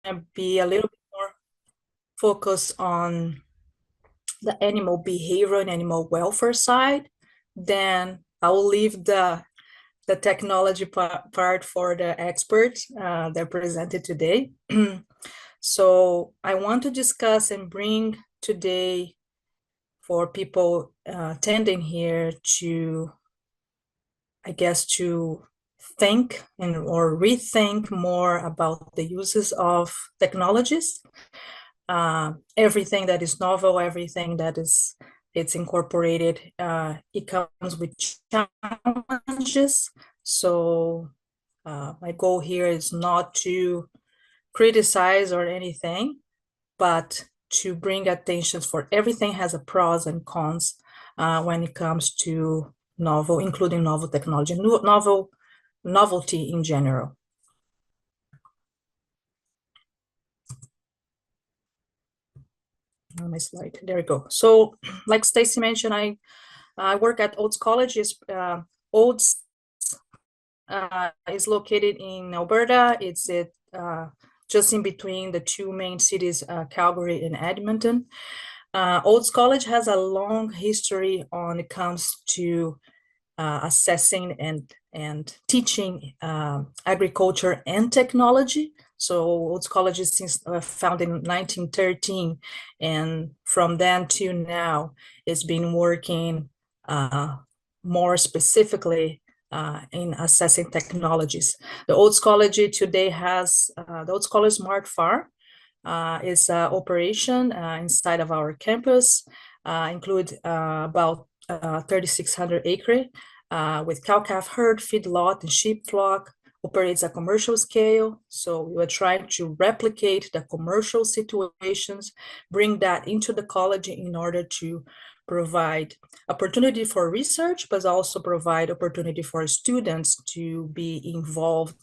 to be a little bit more focused on the animal behavior and animal welfare side. Then I will leave the technology part for the experts that presented today. So I want to discuss and bring today for people attending here to, I guess, to think or rethink more about the uses of technologies. Everything that is novel, everything that it's incorporated, it comes with challenges. So my goal here is not to criticize or anything, but to bring attention for everything has a pros and cons when it comes to novel, including novel technology, novelty in general. My slide, there we go. So like Stacey mentioned, I work at Oates College. Oates is located in Alberta. It's just in between the two main cities, Calgary and Edmonton. Oates College has a long history when it comes to assessing and teaching agriculture and technology. So Oates College is since founded in 1913, and from then to now, it's been working more specifically in assessing technologies. The Oates College today has the Oates College Smart Farm is an operation inside of our campus, include about 3,600 acres with cow-calf herd, feedlot, and sheep flock, operates at commercial scale. So we are trying to replicate the commercial situations, bring that into the college in order to provide opportunity for research, but also provide opportunity for students to be involved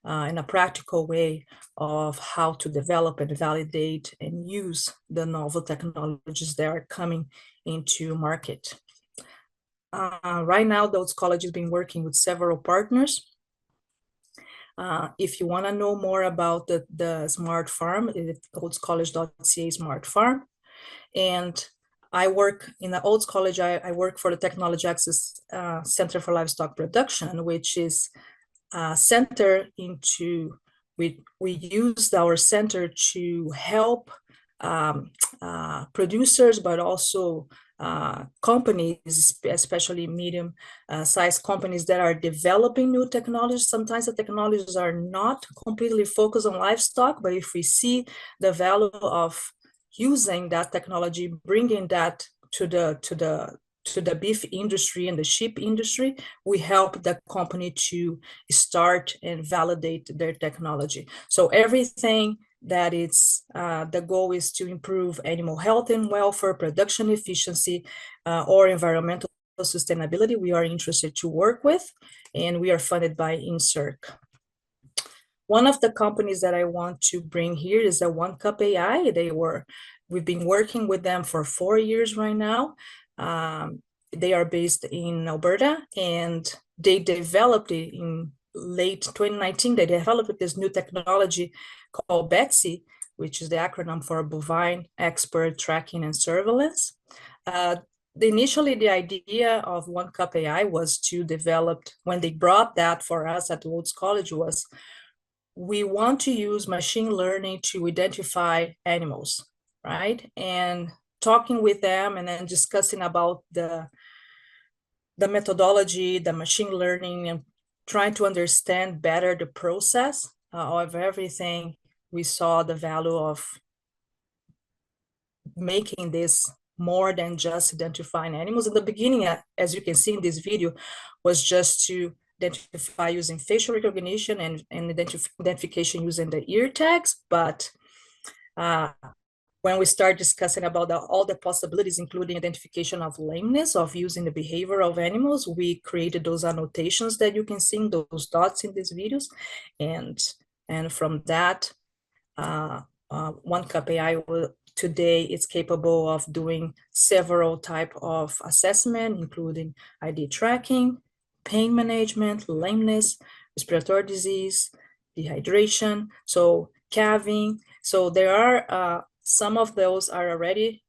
in a practical way of how to develop and validate and use the novel technologies that are coming into market. Right now, Oates College has been working with several partners. If you want to know more about the smart farm, it's oatescollege.ca smart farm. And I work in the Oates College, I work for the Technology Access Center for Livestock Production, which is a center into, we used our center to help producers, but also companies, especially medium-sized companies that are developing new technologies. Sometimes the technologies are not completely focused on livestock, but if we see the value of using that technology, bringing that to the beef industry and the sheep industry, we help the company to start and validate their technology. So everything that it's the goal is to improve animal health and welfare, production efficiency, or environmental sustainability, we are interested to work with, and we are funded by INSERC. One of the companies that I want to bring here is a One Cup AI. We've been working with them for 4 years right now. They are based in Alberta, and they developed it in late 2019. They developed this new technology called BETSI, which is the acronym for Bovine Expert Tracking and Surveillance. Initially, the idea of One Cup AI was to develop, when they brought that for us at Oates College, was we want to use machine learning to identify animals, right? And talking with them and then discussing about the methodology, the machine learning, and trying to understand better the process of everything, we saw the value of making this more than just identifying animals. In the beginning, as you can see in this video, was just to identify using facial recognition and identification using the ear tags. But when we start discussing about all the possibilities, including identification of lameness, of using the behavior of animals, we created those annotations that you can see in those dots in these videos. And from that, One Cup AI today is capable of doing several types of assessment, including ID tracking, pain management, lameness, respiratory disease, dehydration. So calving. So there are some of those are already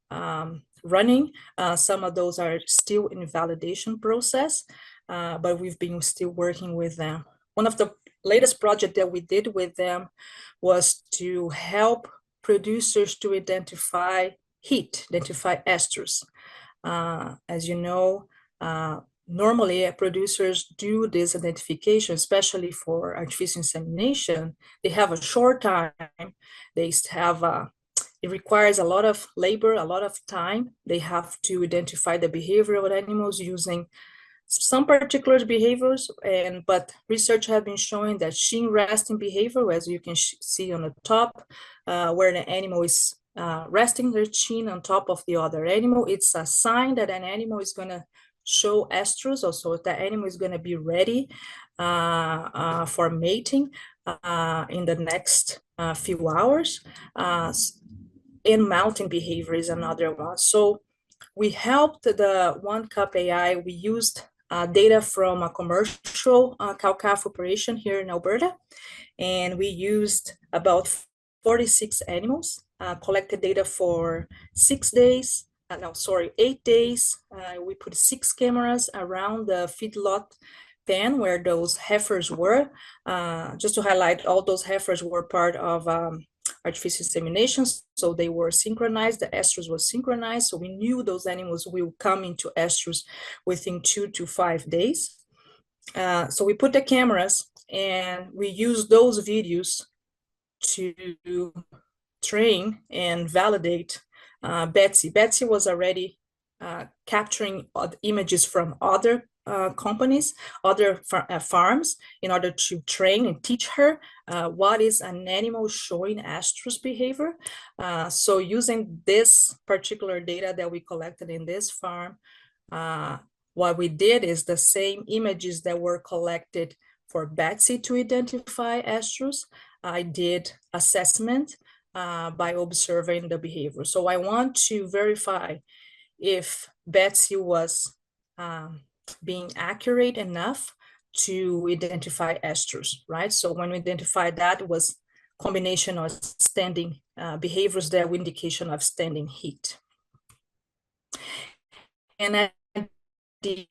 running. Some of those are still in validation process, but we've been still working with them. One of the latest project that we did with them was to help producers to identify heat, identify estrus. As you know, normally producers do this identification, especially for artificial insemination. They have a short time. They have it requires a lot of labor, a lot of time. They have to identify the behavior of animals using some particular behaviors, but research have been showing that chin resting behavior, as you can see on the top, where the animal is resting their chin on top of the other animal, it's a sign that an animal is going to show estrus, also the animal is going to be ready for mating in the next few hours. And mounting behavior is another one. So we helped the One Cup AI. We used data from a commercial cow-calf operation here in Alberta, and we used about 46 animals, collected data for 6 days, 8 days. We put 6 cameras around the feedlot pen where those heifers were. Just to highlight, all those heifers were part of artificial insemination, so they were synchronized, the estrus was synchronized, so we knew those animals will come into estrus within 2 to 5 days. So we put the cameras and we used those videos to train and validate Betsy. Betsy was already capturing images from other companies, other farms, in order to train and teach her what is an animal showing estrus behavior. So using this particular data that we collected in this farm, what we did is the same images that were collected for Betsy to identify estrus. I did assessment by observing the behavior. So I want to verify if Betsy was being accurate enough to identify estrus, right? So when we identified that, it was combination of standing behaviors that were indication of standing heat. And at the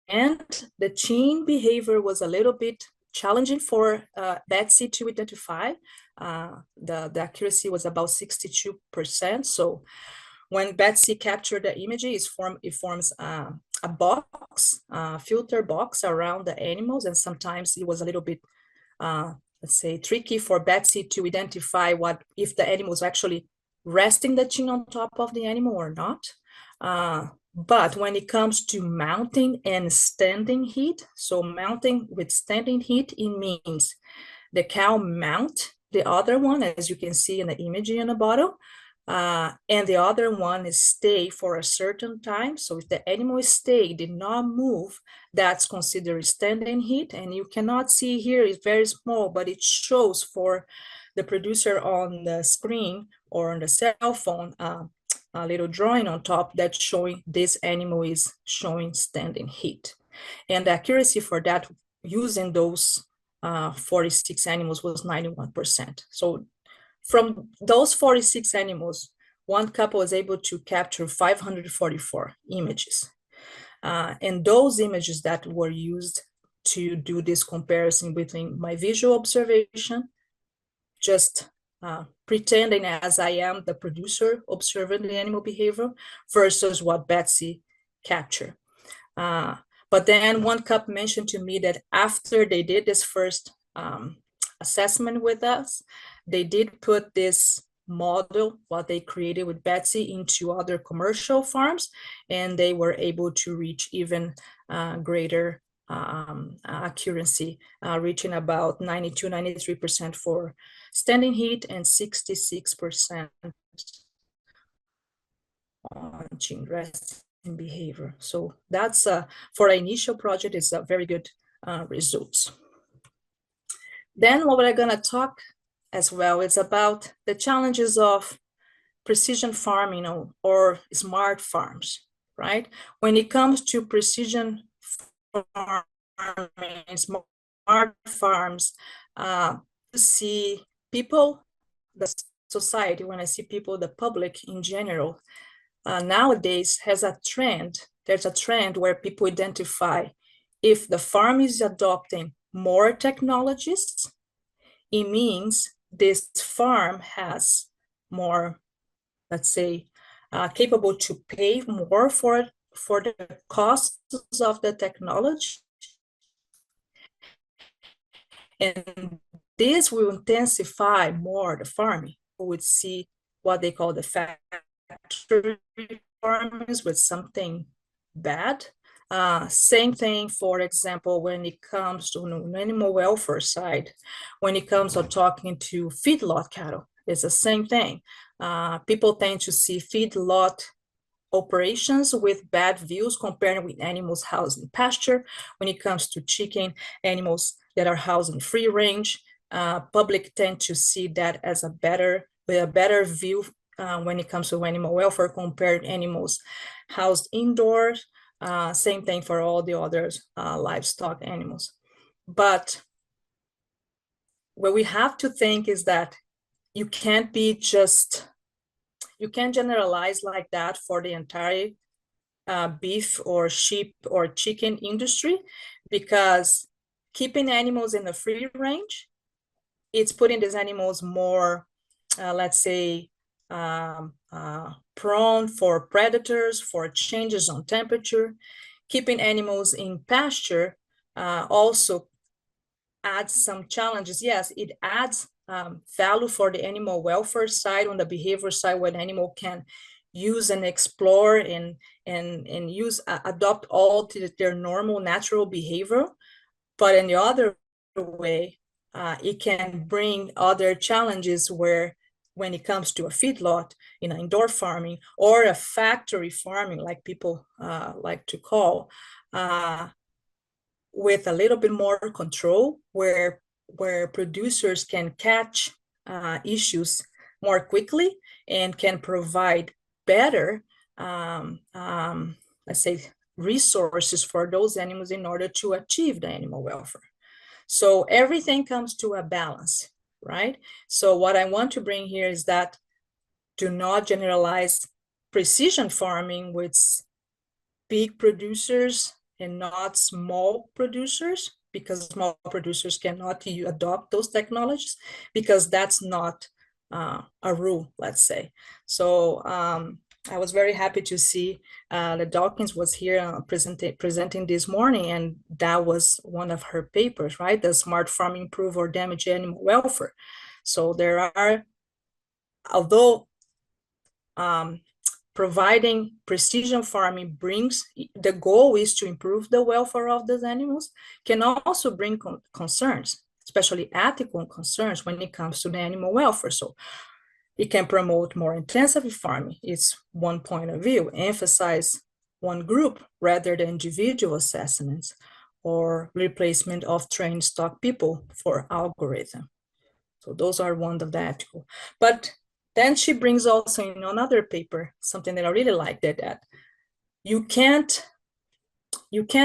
end, the chin behavior was a little bit challenging for Betsy to identify. The accuracy was about 62%. So when Betsy captured the image, it forms a box, filter box around the animals. And sometimes it was a little bit, let's say, tricky for Betsy to identify if the animal was actually resting the chin on top of the animal or not. But when it comes to mounting and standing heat, so mounting with standing heat, it means the cow mount the other one, as you can see in the image in the bottom, and the other one is stay for a certain time. So if the animal is stay, did not move, that's considered standing heat. And you cannot see here, it's very small, but it shows for the producer on the screen or on the cell phone, a little drawing on top that's showing this animal is showing standing heat. And the accuracy for that using those 46 animals was 91%. So from those 46 animals, One Cup was able to capture 544 images. And those images that were used to do this comparison between my visual observation, just pretending as I am the producer observing the animal behavior, versus what Betsy captured. But then One Cup mentioned to me that after they did this first assessment with us, they did put this model, what they created with Betsy, into other commercial farms, and they were able to reach even greater accuracy, reaching about 92, 93% for standing heat and 66% on chin resting behavior. So that's for an initial project, is a very good results. Then what we're gonna talk as well is about the challenges of precision farming or smart farms, right? When it comes to precision farming, smart farms, you see people, the society, when I see people, the public in general, nowadays has a trend. There's a trend where people identify if the farm is adopting more technologies, it means this farm has more, let's say, capable to pay more for the costs of the technology. And this will intensify more the farming. We would see what they call the factory farms with something bad. Same thing, for example, when it comes to animal welfare side, when it comes to talking to feedlot cattle, it's the same thing. People tend to see feedlot operations with bad views compared with animals housed in pasture. When it comes to chicken, animals that are housed in free range, public tend to see that as with a better view when it comes to animal welfare compared to animals housed indoors. Same thing for all the other livestock animals. But what we have to think is that you can't generalize like that for the entire beef or sheep or chicken industry, because keeping animals in the free range, it's putting these animals more, let's say, prone for predators, for changes on temperature. Keeping animals in pasture also adds some challenges. Yes, it adds value for the animal welfare side, on the behavior side, where the animal can use and explore and adopt all to their normal natural behavior. But in the other way, it can bring other challenges where, when it comes to a feedlot, indoor farming or a factory farming, like people like to call, with a little bit more control, where producers can catch issues more quickly and can provide better, let's say, resources for those animals in order to achieve the animal welfare. So everything comes to a balance, right? So what I want to bring here is that do not generalize precision farming with big producers and not small producers, because small producers cannot adopt those technologies, because that's not a rule, let's say. So I was very happy to see that Dawkins was here presenting this morning, and that was one of her papers, right? The Smart Farming Improve or Damage Animal Welfare. So there are, although providing precision farming brings, the goal is to improve the welfare of those animals, can also bring concerns, especially ethical concerns when it comes to the animal welfare. So it can promote more intensive farming. It's one point of view, emphasize one group rather than individual assessments or replacement of trained stock people for algorithm. So those are one of the ethical. But then she brings also in another paper something that I really liked, that you can't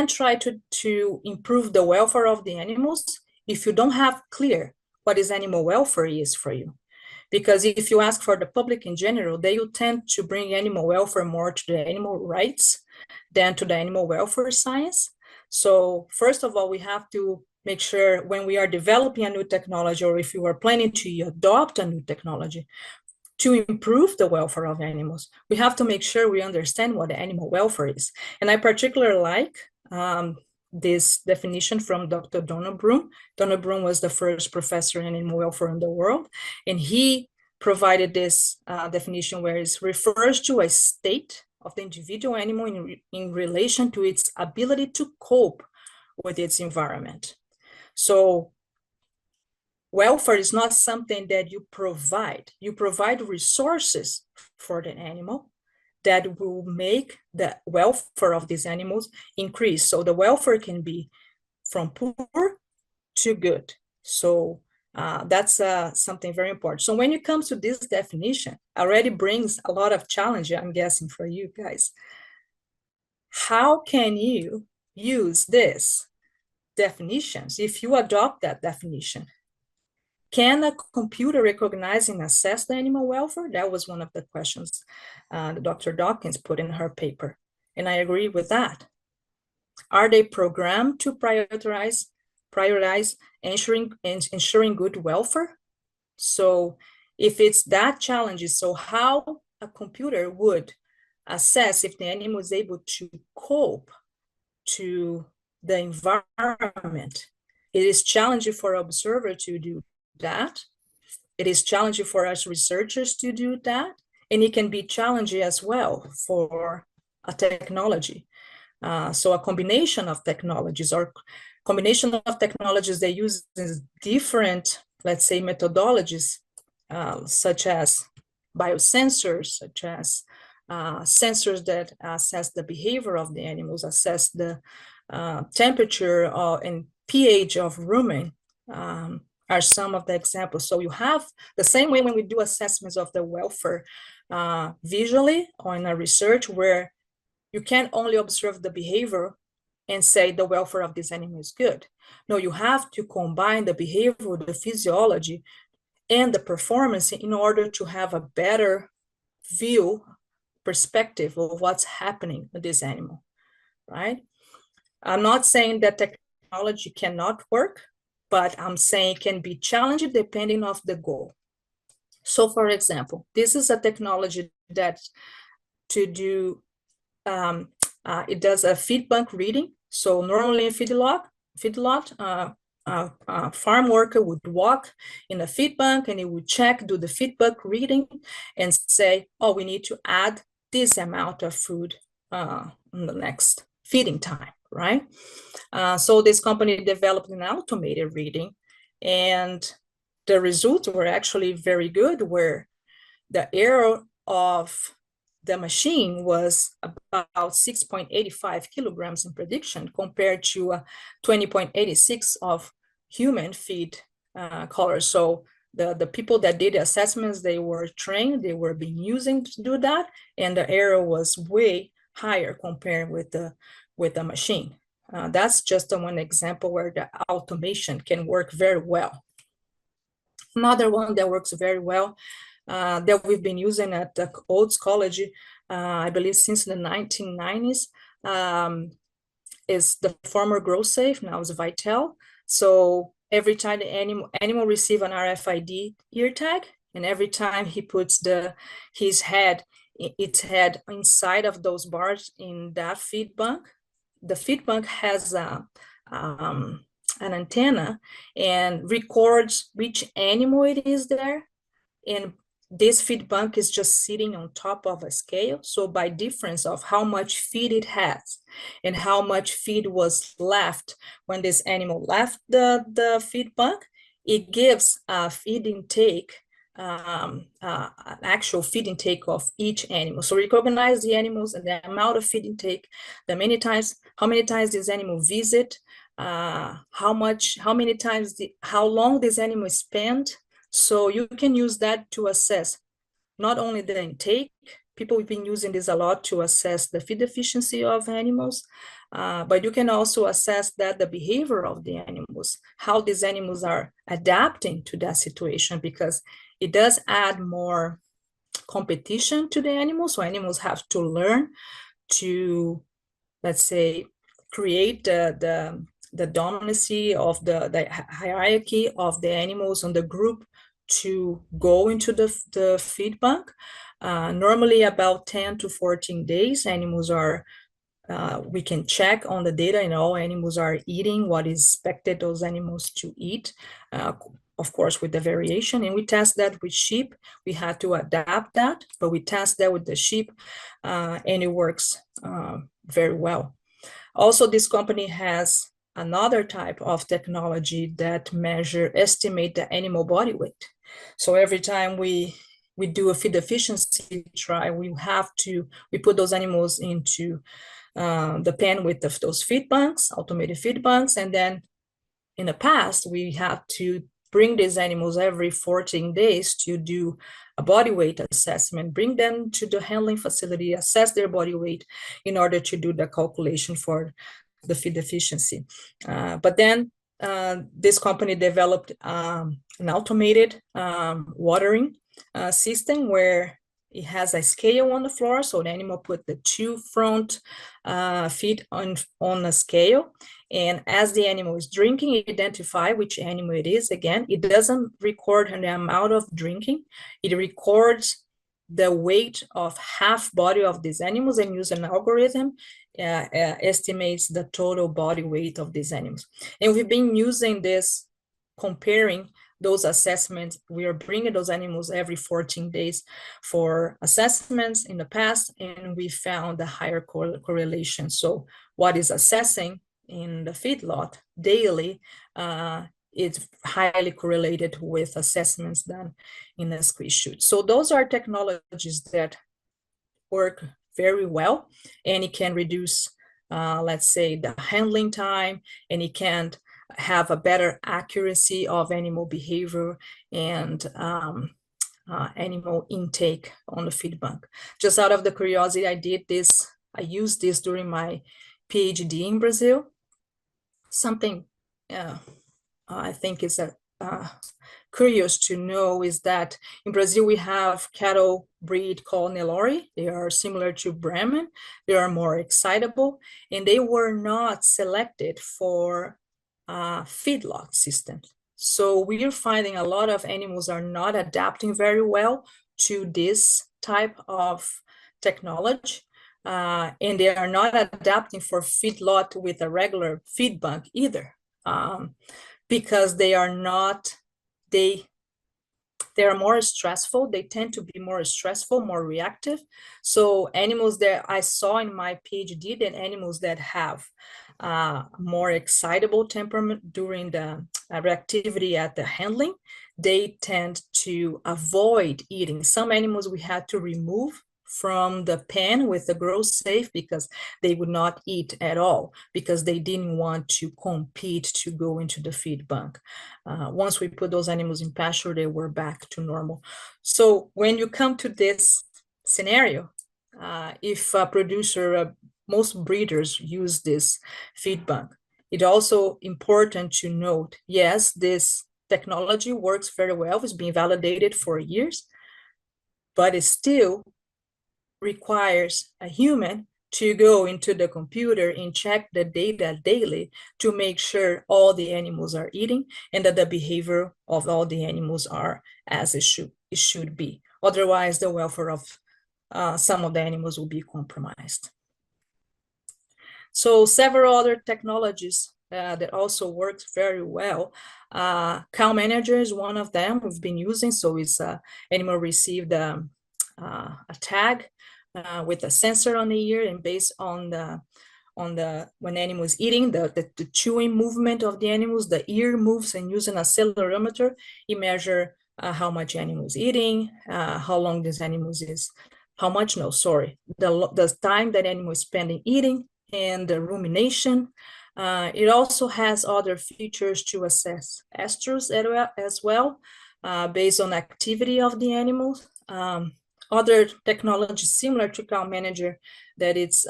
try to improve the welfare of the animals if you don't have clear what is animal welfare is for you. Because if you ask for the public in general, they will tend to bring animal welfare more to the animal rights than to the animal welfare science. So first of all, we have to make sure when we are developing a new technology, or if you are planning to adopt a new technology to improve the welfare of animals, we have to make sure we understand what animal welfare is. And I particularly like this definition from Dr. Donald Broom. Donald Broom was the first professor in animal welfare in the world, and he provided this definition where it refers to a state of the individual animal in relation to its ability to cope with its environment. So welfare is not something that you provide. You provide resources for the animal that will make the welfare of these animals increase. So the welfare can be from poor to good. So that's something very important. So when it comes to this definition, already brings a lot of challenge, I'm guessing, for you guys. How can you use this definitions if you adopt that definition Can a computer recognize and assess the animal welfare? That was one of the questions Dr. Dawkins put in her paper, and I agree with that. Are they programmed to prioritize ensuring good welfare? So if it's that challenging, so how a computer would assess if the animal is able to cope to the environment? It is challenging for an observer to do that. It is challenging for us researchers to do that. And it can be challenging as well for a technology. So a combination of technologies that use different, let's say, methodologies, such as biosensors, such as sensors that assess the behavior of the animals, assess the temperature and pH of rumen, are some of the examples. So you have the same way when we do assessments of the welfare visually or in a research, where you can't only observe the behavior and say the welfare of this animal is good. No, you have to combine the behavior, the physiology, and the performance in order to have a better view, perspective of what's happening with this animal, right? I'm not saying that technology cannot work, but I'm saying it can be challenging depending on the goal. So for example, this is a technology that to do, it does a feed bank reading. So normally in feedlot, farm worker would walk in a feed bank and he would check, do the feed bank reading and say, oh, we need to add this amount of food in the next feeding time, right? So this company developed an automated reading, and the results were actually very good, where the error of the machine was about 6.85 kilograms in prediction compared to 20.86 of human feed colors. So the people that did the assessments, they were trained, they were being using to do that, and the error was way higher compared with the machine. That's just one example where the automation can work very well. Another one that works very well that we've been using at the Oates College, I believe since the 1990s, is the former GrowSafe, now is Vital. So every time the animal receive an RFID ear tag, and every time he puts its head inside of those bars in that feed bank, the feed bank has an antenna and records which animal it is there. And this feed bank is just sitting on top of a scale. So by difference of how much feed it has and how much feed was left when this animal left the feed bank, it gives a feed intake, an actual feed intake of each animal. So recognize the animals and the amount of feed intake, how many times this animal visit, how long this animal spent. So you can use that to assess not only the intake. People have been using this a lot to assess the feed efficiency of animals, but you can also assess that the behavior of the animals, how these animals are adapting to that situation, because it does add more competition to the animals. So animals have to learn to, let's say, create the dominancy of the hierarchy of the animals on the group to go into the feed bank. Normally about 10 to 14 days, animals are, we can check on the data, and all animals are eating what is expected those animals to eat, of course, with the variation. And we test that with sheep. We had to adapt that, but we test that with the sheep, and it works very well. Also, this company has another type of technology that estimate the animal body weight. So every time we do a feed efficiency trial, we put those animals into the pen with those feed banks, automated feed banks. And then in the past, we had to bring these animals every 14 days to do a body weight assessment, bring them to the handling facility, assess their body weight in order to do the calculation for the feed efficiency. But then this company developed an automated watering system where it has a scale on the floor, so the animal put the 2 front feet on a scale, and as the animal is drinking, it identify which animal it is. Again, it doesn't record the amount of drinking, it records the weight of half body of these animals and use an algorithm estimates the total body weight of these animals. And we've been using this, comparing those assessments. We are bringing those animals every 14 days for assessments in the past, and we found a higher correlation. So what is assessing in the feedlot daily, it's highly correlated with assessments done in a squeeze chute. So those are technologies that work very well, and it can reduce, let's say, the handling time, and it can have a better accuracy of animal behavior and animal intake on the feed bank. Just out of the curiosity, I used this during my PhD in Brazil. Something I think is curious to know is that in Brazil we have cattle breed called Nelore. They are similar to Brahman. They are more excitable, and they were not selected for feedlot systems. So we are finding a lot of animals are not adapting very well to this type of technology. And they are not adapting for feedlot with a regular feed bank either, because they are more stressful. They tend to be more stressful, more reactive. So animals that I saw in my PhD, than animals that have more excitable temperament during the reactivity at the handling, they tend to avoid eating. Some animals we had to remove from the pen with the grow safe because they would not eat at all, because they didn't want to compete to go into the feed bank. Once we put those animals in pasture, they were back to normal. So when you come to this scenario, if a producer, most breeders use this feed bank, it's also important to note, yes, this technology works very well, it's been validated for years, but it still requires a human to go into the computer and check the data daily to make sure all the animals are eating and that the behavior of all the animals are as it should be. Otherwise, the welfare of some of the animals will be compromised. So several other technologies that also works very well. Cow Manager is one of them we've been using. So it's animal received a tag with a sensor on the ear, and based on the when animal is eating, the chewing movement of the animals, the ear moves, and using an accelerometer, it measure how much animal is eating, how long this animal is, the time that animal is spending eating, and the rumination. It also has other features to assess estrus as well, based on activity of the animals. Other technology similar to Cow Manager that it's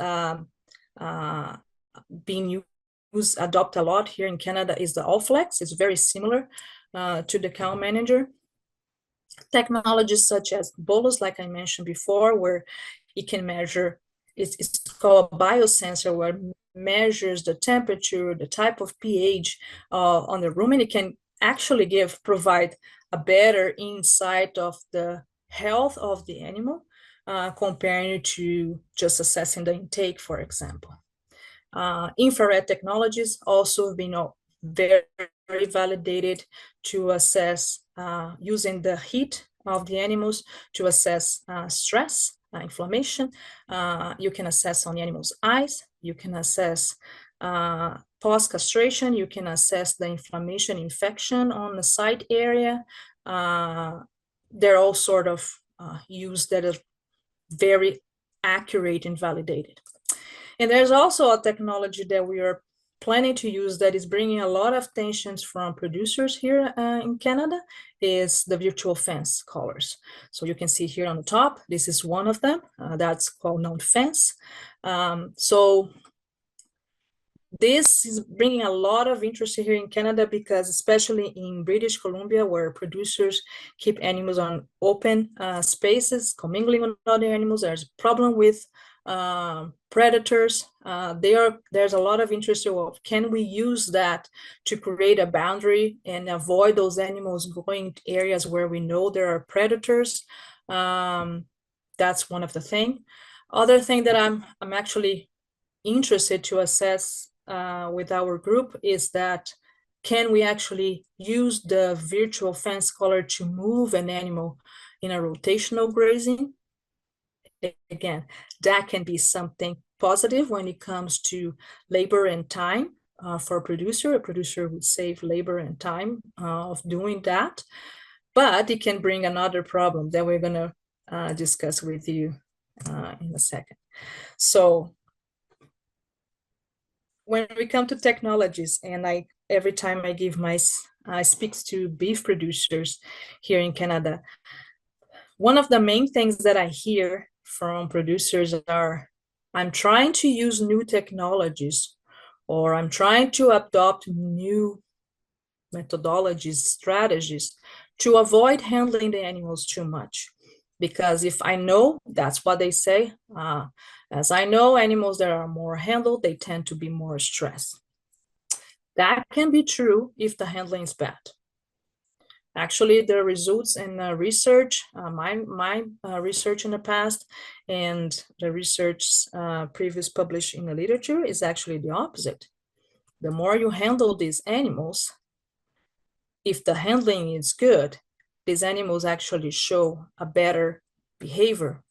being adopted a lot here in Canada is the Allflex. It's very similar to the Cow Manager. Technologies such as bolus, like I mentioned before, where it can measure, it's called a biosensor, where it measures the temperature, the type of pH on the rumen. It can actually provide a better insight of the health of the animal, comparing to just assessing the intake, for example. Infrared technologies also have been very, very validated to assess using the heat of the animals to assess stress, inflammation. You can assess on the animal's eyes. You can assess post-castration. You can assess the inflammation, infection on the site area. They're all sort of used that are very accurate and validated. And there's also a technology that we are planning to use that is bringing a lot of tensions from producers here in Canada, is the virtual fence collars. So you can see here on the top, this is one of them, that's called known fence. So this is bringing a lot of interest here in Canada because especially in British Columbia, where producers keep animals on open spaces, commingling with other animals, there's a problem with predators. There's a lot of interest of can we use that to create a boundary and avoid those animals going to areas where we know there are predators. That's one of the things. Other thing that I'm actually interested to assess with our group is that can we actually use the virtual fence collar to move an animal in a rotational grazing? Again, that can be something positive when it comes to labor and time for a producer. A producer would save labor and time of doing that, but it can bring another problem that we're going to discuss with you in a second. So when we come to technologies, and every time I give I speak to beef producers here in Canada, one of the main things that I hear from producers are, I'm trying to use new technologies, or I'm trying to adopt new methodologies, strategies to avoid handling the animals too much. Because if I know, that's what they say, as I know, animals that are more handled, they tend to be more stressed. That can be true if the handling is bad. Actually, the results in research, my research in the past and the research previous published in the literature is actually the opposite. The more you handle these animals, if the handling is good, these animals actually show a better behavior.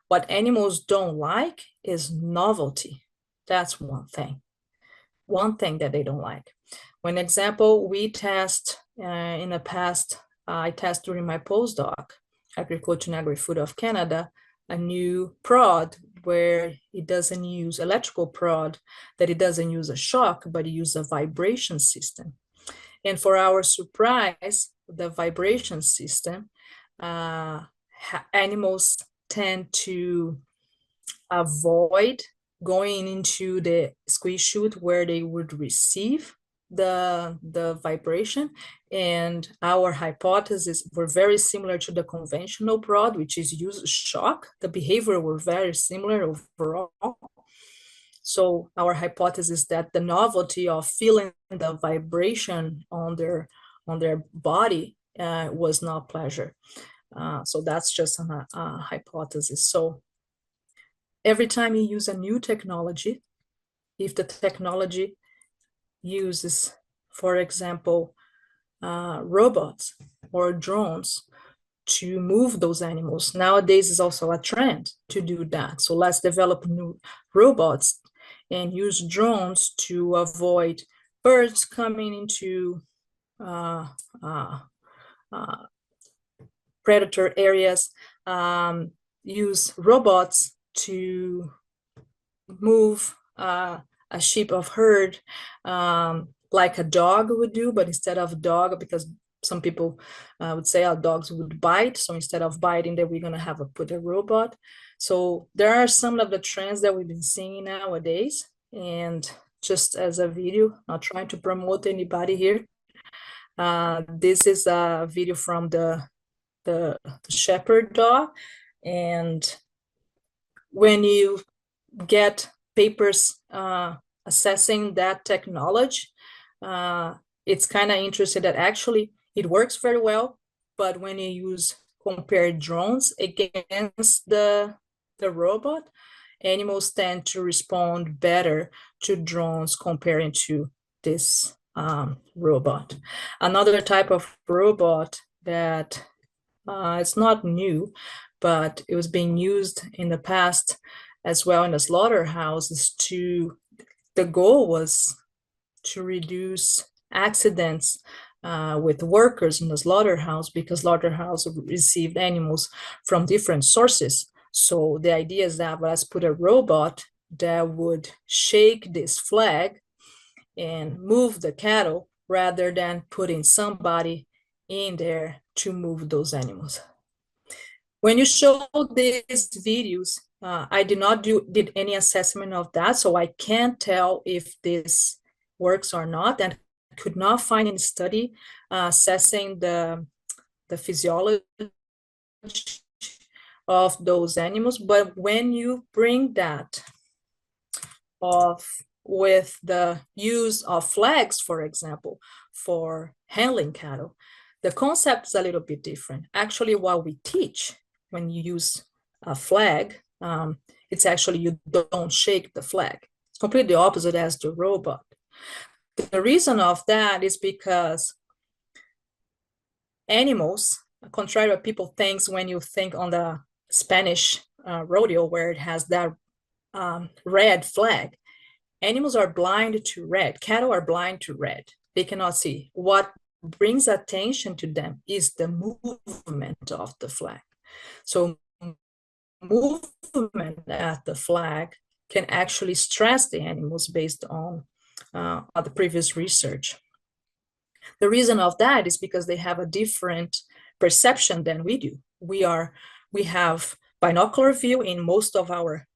What animals don't like is novelty. That's one thing that they don't like. One example, we test in the past, I test during my postdoc, Agriculture and Agri-Food of Canada, a new prod where it doesn't use electrical prod, that it doesn't use a shock, but it uses a vibration system. And for our surprise, the vibration system, animals tend to avoid going into the squeeze chute where they would receive the vibration. And our hypotheses were very similar to the conventional prod, which is use shock. The behavior were very similar overall. So our hypothesis that the novelty of feeling the vibration on their body was not pleasure. So that's just a hypothesis. So every time you use a new technology, if the technology uses, for example, robots or drones to move those animals, nowadays is also a trend to do that. So let's develop new robots and use drones to avoid birds coming into predator areas, use robots to move a sheep of herd like a dog would do, but instead of dog, because some people would say our dogs would bite, so instead of biting, that we're going to have put a robot. So there are some of the trends that we've been seeing nowadays. And just as a video, not trying to promote anybody here, this is a video from the shepherd dog. And when you get papers assessing that technology, it's kind of interesting that actually it works very well, but when you compare drones against the robot, animals tend to respond better to drones comparing to this robot. Another type of robot that it's not new, but it was being used in the past as well in the slaughterhouses the goal was to reduce accidents with workers in the slaughterhouse, because slaughterhouse received animals from different sources. So the idea is that let's put a robot that would shake this flag and move the cattle rather than putting somebody in there to move those animals. When you show these videos I did not did any assessment of that, so I can't tell if this works or not, and could not find any study assessing the physiology of those animals. But when you bring that with the use of flags, for example, for handling cattle, the concept is a little bit different. Actually, what we teach when you use a flag, it's actually you don't shake the flag. It's completely opposite as the robot. The reason of that is because animals, contrary to what people think when you think on the Spanish rodeo where it has that red flag, animals are blind to red. Cattle are blind to red. They cannot see. What brings attention to them is the movement of the flag. So movement at the flag can actually stress the animals based on the previous research. The reason of that is because they have a different perception than we do. We have binocular view in most of our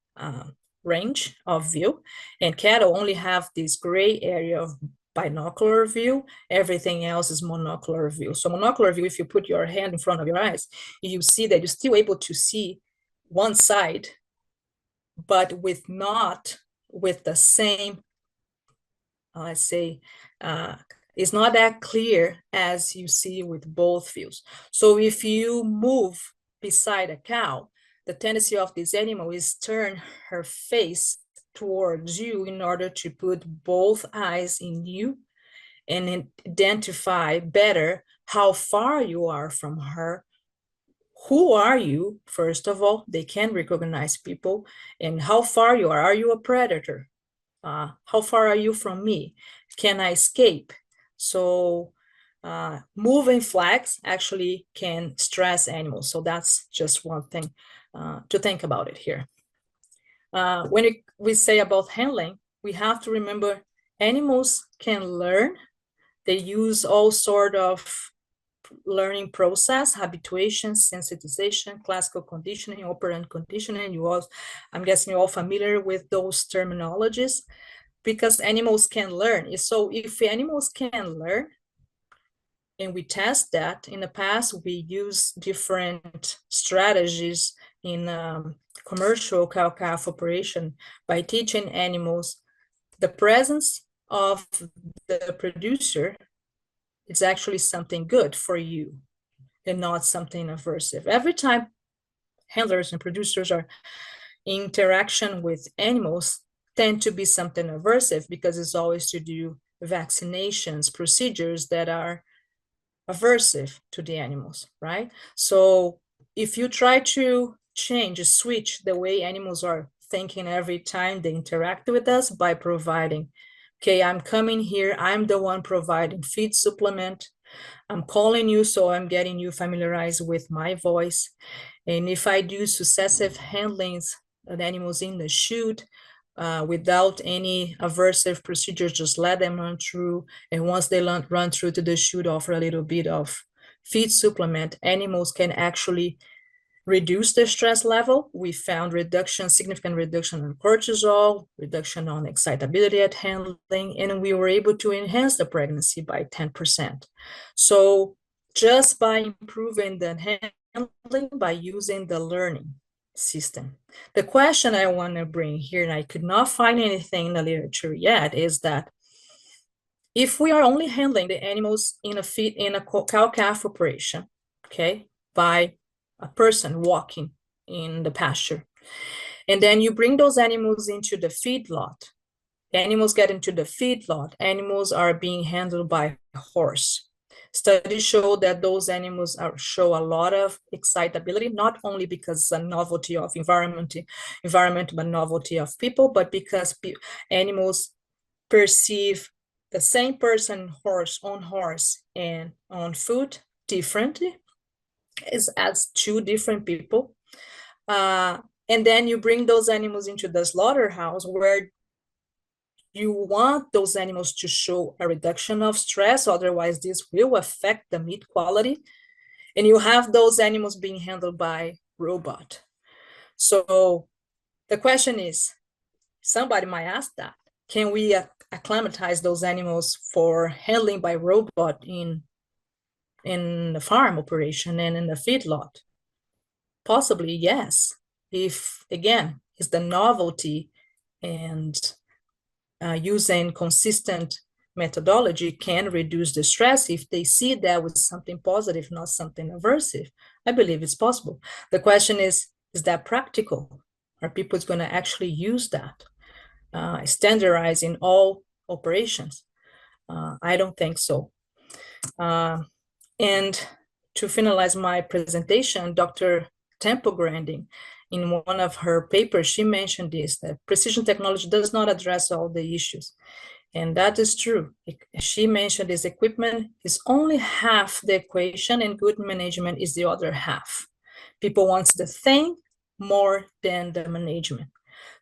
range of view, and cattle only have this gray area of binocular view. Everything else is monocular view. So monocular view, if you put your hand in front of your eyes, you see that you're still able to see one side, but not with the same, let's say, it's not that clear as you see with both views. So if you move beside a cow, the tendency of this animal is turn her face towards you in order to put both eyes in you and identify better how far you are from her. Who are you? First of all, they can recognize people, and how far you are. Are you a predator? How far are you from me? Can I escape? So moving flags actually can stress animals. So that's just one thing to think about it here. When we say about handling, we have to remember animals can learn. They use all sort of learning process, habituation, sensitization, classical conditioning, operant conditioning. I'm guessing you're all familiar with those terminologies, because animals can learn. So if animals can learn, and we test that, in the past, we use different strategies in commercial cow-calf operation by teaching animals the presence of the producer is actually something good for you and not something aversive. Every time handlers and producers are in interaction with animals, tend to be something aversive, because it's always to do vaccinations, procedures that are aversive to the animals, right? So if you try to switch the way animals are thinking every time they interact with us by providing, okay, I'm coming here, I'm the one providing feed supplement, I'm calling you, so I'm getting you familiarized with my voice. And if I do successive handlings of animals in the chute without any aversive procedures, just let them run through. And once they run through to the chute, offer a little bit of feed supplement, animals can actually reduce their stress level. We found significant reduction in cortisol, reduction on excitability at handling, and we were able to enhance the pregnancy by 10%. So just by improving the handling, by using the learning system. The question I want to bring here, and I could not find anything in the literature yet, is that if we are only handling the animals in a cow-calf operation, okay, by a person walking in the pasture, and then you bring those animals into the feedlot, animals get into the feedlot, animals are being handled by a horse. Studies show that those animals show a lot of excitability, not only because of novelty of environment, but novelty of people, but because animals perceive the same person on horse and on foot differently, as two different people. And then you bring those animals into the slaughterhouse, where you want those animals to show a reduction of stress, otherwise this will affect the meat quality. And you have those animals being handled by robot. So The question is, somebody might ask that, can we acclimatize those animals for handling by robot in the farm operation and in the feedlot? Possibly, yes. If, again, it's the novelty and using consistent methodology can reduce the stress if they see that with something positive, not something aversive. I believe it's possible. The question is that practical? Are people going to actually use that? Standardize in all operations? I don't think so. And to finalize my presentation, Dr. Temple Grandin, in one of her papers, she mentioned this, that precision technology does not address all the issues. And that is true. She mentioned this equipment is only half the equation and good management is the other half. People want the thing more than the management.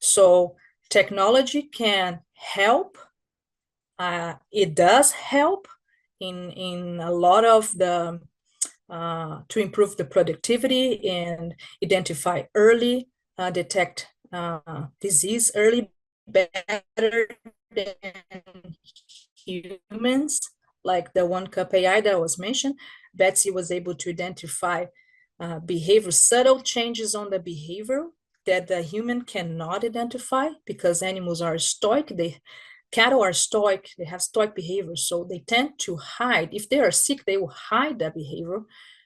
So technology can help. It does help in a lot of the to improve the productivity and identify early, detect disease early better than humans, like the 1-cup AI that was mentioned. Betsy was able to identify behavior, subtle changes on the behavior that the human cannot identify because animals are stoic. Cattle are stoic, they have stoic behavior, so they tend to hide. If they are sick, they will hide that behavior.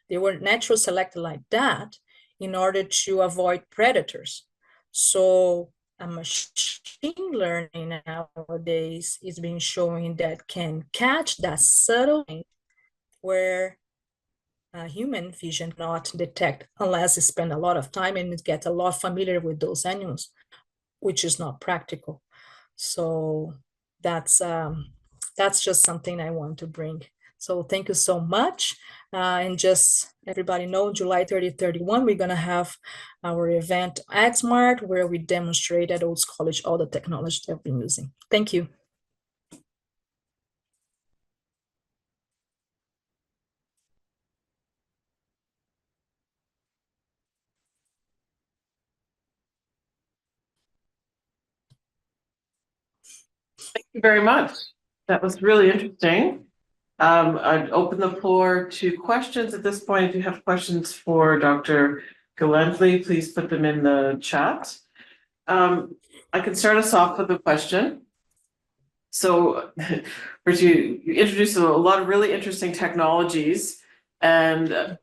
They were naturally selected like that in order to avoid predators. So a machine learning nowadays is being shown that can catch that subtle thing where human vision cannot detect unless you spend a lot of time and get a lot familiar with those animals, which is not practical. So that's just something I want to bring. So thank you so much. And just everybody know, July 30, 31, we're gonna have our event at Smart where we demonstrate at Oats College all the technology that we've been using. Thank you. Thank you very much. That was really interesting. I'd open the floor to questions at this point. If you have questions for Dr. Gellatly, please put them in the chat. I can start us off with a question. So, first you introduced a lot of really interesting technologies, and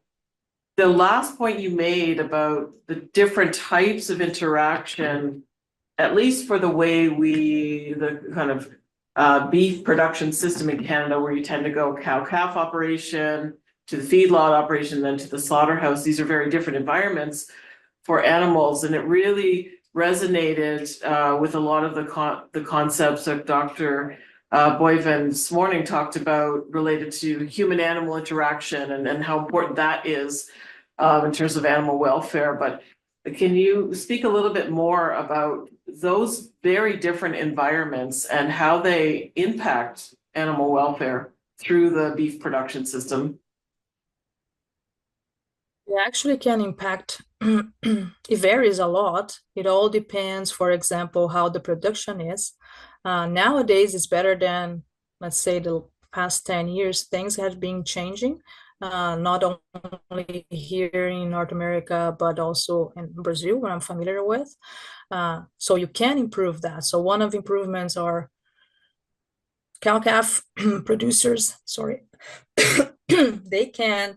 the last point you made about the different types of interaction, at least for the way the kind of beef production system in Canada, where you tend to go cow-calf operation to the feedlot operation, then to the slaughterhouse. These are very different environments for animals, and it really resonated with a lot of the concepts that Dr. Boyven this morning talked about related to human-animal interaction and how important that is in terms of animal welfare. But can you speak a little bit more about those very different environments and how they impact animal welfare through the beef production system? It actually can impact, it varies a lot. It all depends, for example, how the production is. Nowadays, it's better than, let's say, the past 10 years. Things have been changing, not only here in North America, but also in Brazil, where I'm familiar with. So you can improve that. So one of the improvements are cow-calf producers, sorry, they can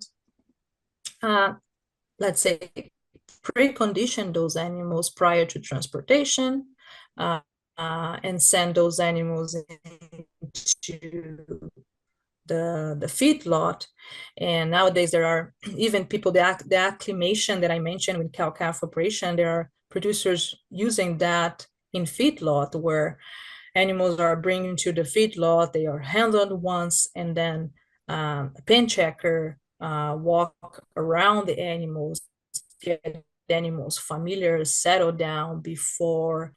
let's say, precondition those animals prior to transportation and send those animals into the feedlot. And nowadays there are even people, the acclimation that I mentioned with cow-calf operation, there are producers using that in feedlot where animals are bringing to the feedlot, they are handled once, and then a pen checker walk around the animals, get the animals familiar, settle down before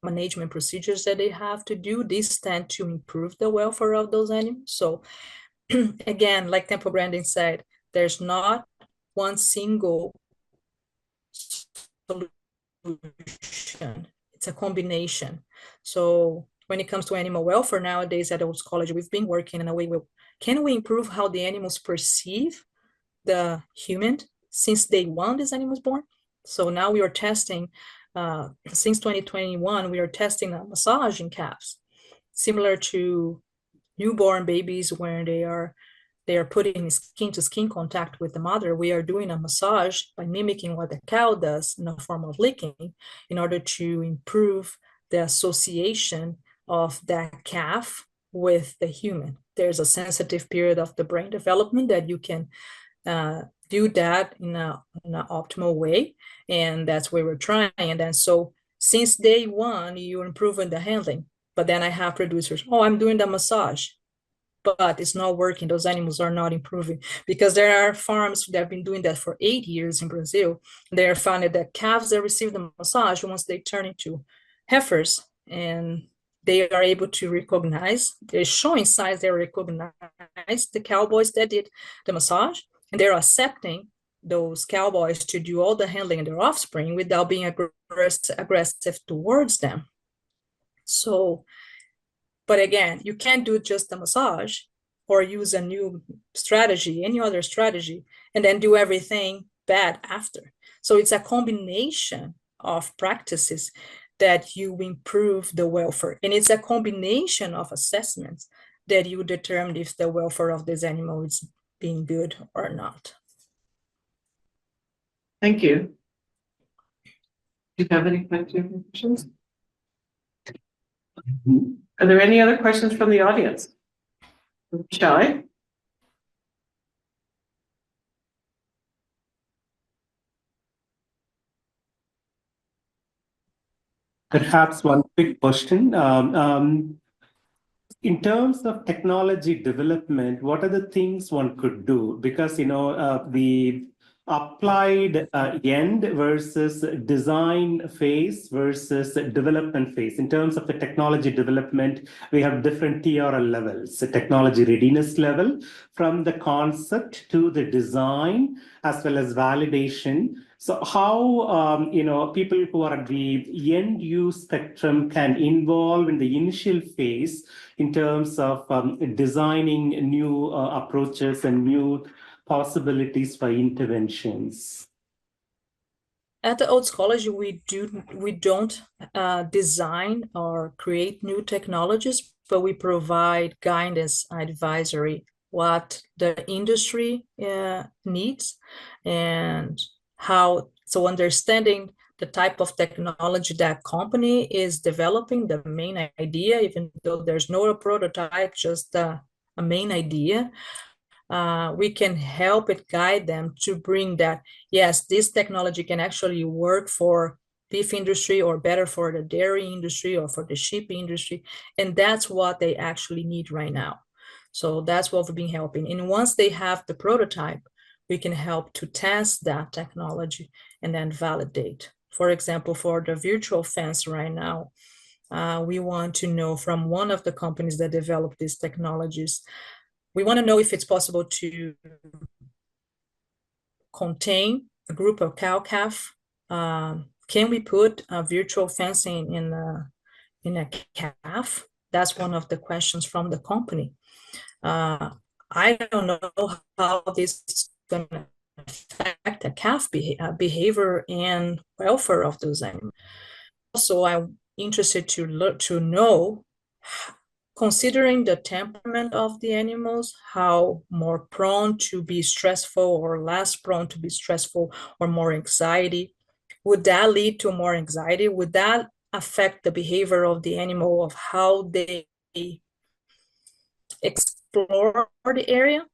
management procedures that they have to do. These tend to improve the welfare of those animals. So again, like Temple Grandin said, there's not one single It's a combination. So when it comes to animal welfare nowadays at Oats College, we've been working in a way where can we improve how the animals perceive the human since day one this animal was born? So now we are testing, since 2021, we are testing a massage in calves, similar to newborn babies when they are putting skin to skin contact with the mother. We are doing a massage by mimicking what the cow does in the form of licking in order to improve the association of that calf with the human. There's a sensitive period of the brain development that you can do that in an optimal way. And that's where we're trying. And then so since day one, you're improving the handling. But then I have producers, oh, I'm doing the massage, but it's not working. Those animals are not improving because there are farms that have been doing that for 8 years in Brazil. They are finding that calves that receive the massage, once they turn into heifers and they are able to recognize, they're showing signs they recognize the cowboys that did the massage, and they're accepting those cowboys to do all the handling in their offspring without being aggressive towards them. So, but again, you can't do just a massage or use a new strategy, any other strategy, and then do everything bad after. So it's a combination of practices that you improve the welfare. And it's a combination of assessments that you determine if the welfare of this animal is being good or not. Thank you. Do you have any questions? Are there any other questions from the audience? Shall I? Perhaps one quick question. In terms of technology development, what are the things one could do? Because, the applied end versus design phase versus development phase. In terms of the technology development, we have different TRL levels, the technology readiness level, from the concept to the design, as well as validation. So how, people who are at the end use spectrum can involve in the initial phase in terms of designing new approaches and new possibilities for interventions? At the Oats College, we don't design or create new technologies, but we provide guidance, advisory, what the industry needs, and how. So understanding the type of technology that company is developing, the main idea, even though there's no prototype, just a main idea. We can help it guide them to bring that, yes, this technology can actually work for beef industry or better for the dairy industry or for the sheep industry. And that's what they actually need right now. So that's what we've been helping. And once they have the prototype, we can help to test that technology and then validate. For example, for the virtual fence right now, we want to know from one of the companies that develop these technologies, we want to know if it's possible to contain a group of cow-calf. Can we put a virtual fencing in a calf? That's one of the questions from the company. I don't know how this is going to affect the calf behavior and welfare of those animals. Also, I'm interested to know, considering the temperament of the animals, how more prone to be stressful or less prone to be stressful or more anxiety. Would that lead to more anxiety? Would that affect the behavior of the animal, of how they explore the area?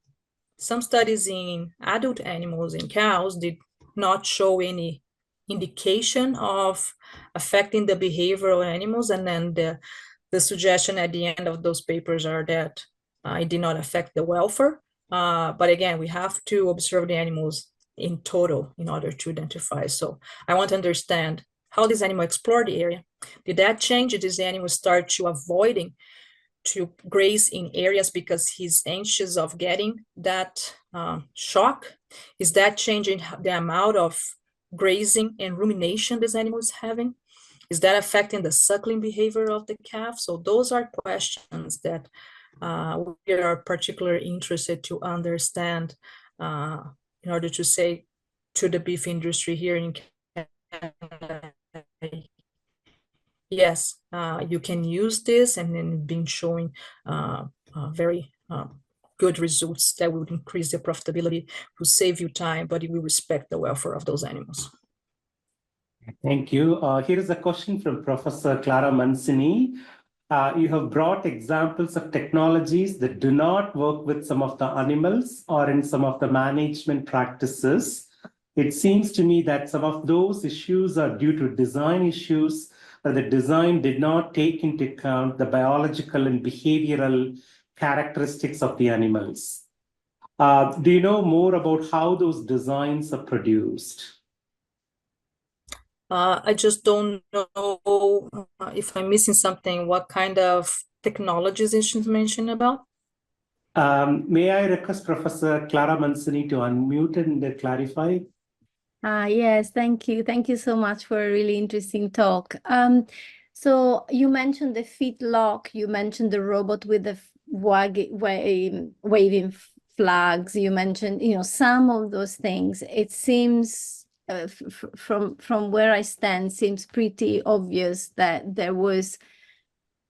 Some studies in adult animals, in cows, did not show any indication of affecting the behavior of animals. And then the suggestion at the end of those papers are that it did not affect the welfare. But again, we have to observe the animals in total in order to identify. So I want to understand how this animal explored the area. Did that change? Did this animal start to avoiding to graze in areas because he's anxious of getting that shock? Is that changing the amount of grazing and rumination this animal is having? Is that affecting the suckling behavior of the calf? So those are questions that we are particularly interested to understand in order to say to the beef industry here in Canada, yes, you can use this, and then been showing very good results that will increase the profitability, will save you time, but it will respect the welfare of those animals. Thank you. Here is a question from Professor Clara Mancini. You have brought examples of technologies that do not work with some of the animals or in some of the management practices. It seems to me that some of those issues are due to design issues, or the design did not take into account the biological and behavioral characteristics of the animals. Do you know more about how those designs are produced? I just don't know if I'm missing something. What kind of technologies is she mentioning about? May I request Professor Clara Mancini to unmute and clarify? Yes, thank you. Thank you so much for a really interesting talk. So you mentioned the feet lock, you mentioned the robot with the waving flags, you mentioned, some of those things. It seems from where I stand, seems pretty obvious that there was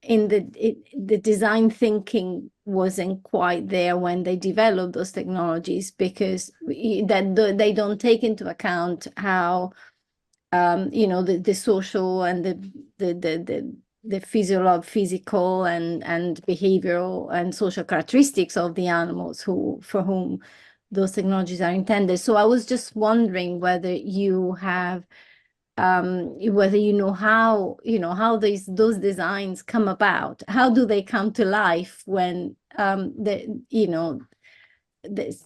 the design thinking wasn't quite there when they developed those technologies, because they don't take into account how the social and the physical and behavioral and social characteristics of the animals for whom those technologies are intended. So I was just wondering whether you have whether how those designs come about. How do they come to life when it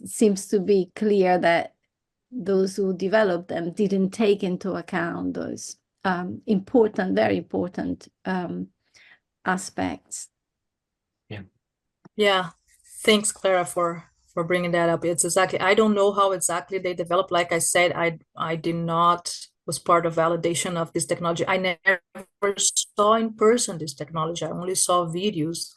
seems to be clear that those who developed them didn't take into account those very important aspects. Yeah, thanks, Clara, for bringing that up. It's exactly, I don't know how exactly they developed. Like I said, I did not was part of validation of this technology. I never saw in person this technology. I only saw videos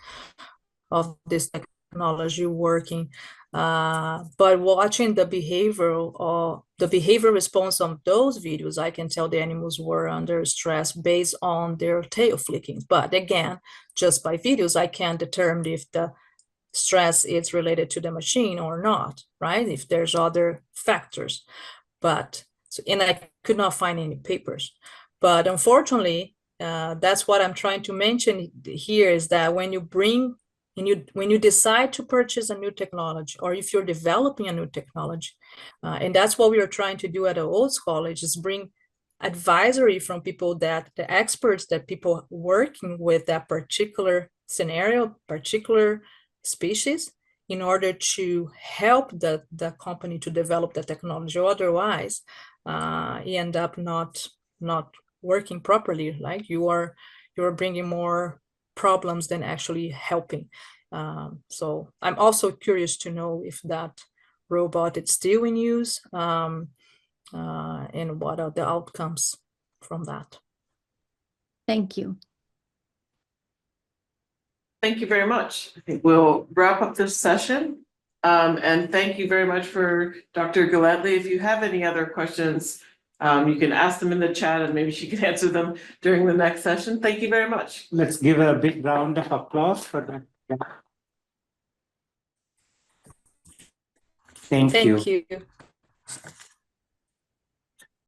of this technology working. But watching the behavioral response of those videos, I can tell the animals were under stress based on their tail flicking. But again, just by videos, I can't determine if the stress is related to the machine or not, right? If there's other factors. And I could not find any papers. But unfortunately, that's what I'm trying to mention here, is that when you decide to purchase a new technology, or if you're developing a new technology, and that's what we are trying to do at the Oats College, is bring advisory from people, that the experts, that people working with that particular scenario, particular species, in order to help the company to develop the technology. Otherwise, you end up not working properly. Like you are bringing more problems than actually helping. So I'm also curious to know if that robot is still in use, and what are the outcomes from that. Thank you. Thank you very much. I think we'll wrap up this session. And thank you very much for Dr. Gellatly. If you have any other questions, you can ask them in the chat, and maybe she can answer them during the next session. Thank you very much. Let's give a big round of applause for that. Thank you. Thank you.